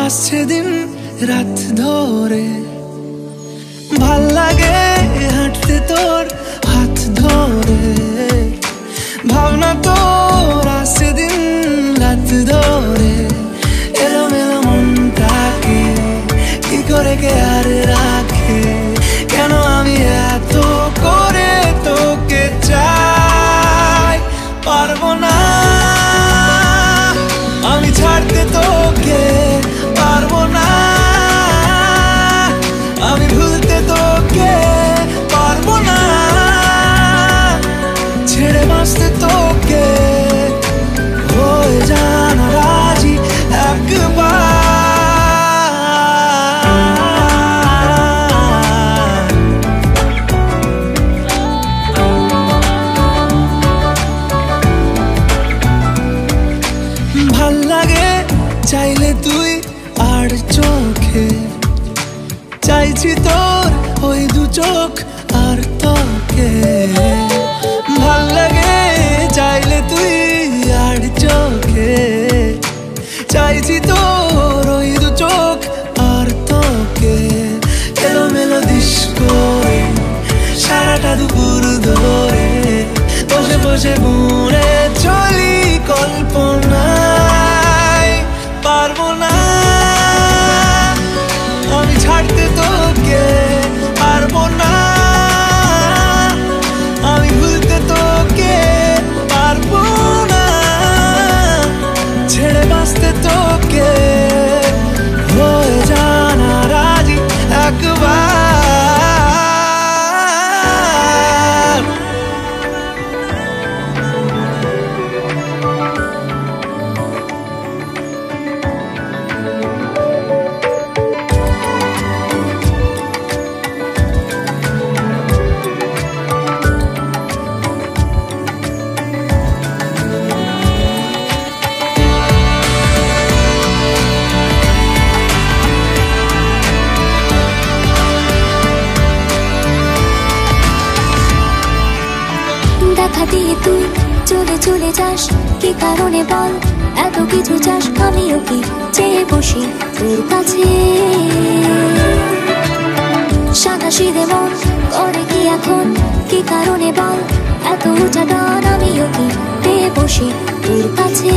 আসছে দিন রাত ধরে, ভাল লাগে হাঁটতে তোর হাত ধরে। ভাবনা তোর আসছে দিন রাত ধরে, এলোমেলো মনটাকে কি করে কে আর রাখে? কেন আমি এত করে তোকে চাই, পারবো না আমি ছাড়তে তোকে, পারবো না আমি ভুলতে তোকে, পারবো না ছেড়ে বাঁচতে তোকে। হয়ে জানা রাজি একবার, ভাল লাগে চাইলে তুই আর চোখে, চাইছি তোর ওই দু চোখ আর তোকে। ভাল লাগে চাইলে তুই আর চোখে, চাইছি তোর ওই দু চোখ আর তোকে। এলোমেলো দিস করে সারাটা দুপুর ধরে, বসে বসে বুনে চলি কল্পনায়। পারবো না আমি ছাড়তে তোকে, পারবো না আমি ভুলতে তোকে, পারবো না ছেড়ে বাঁচতে তোকে। হয়ে জানা রাজি একবার, দেখা দিয়ে তুই চলে চলে যাস, কি কারণে বল এত কিছু চাস? আমিও কি চেয়ে বসি তোর কাছে, সাদাসিধে মন করে কি এখন? কি কারণে বল এত উঁচা ডান? আমিও কি পেয়ে বসি তোর কাছে।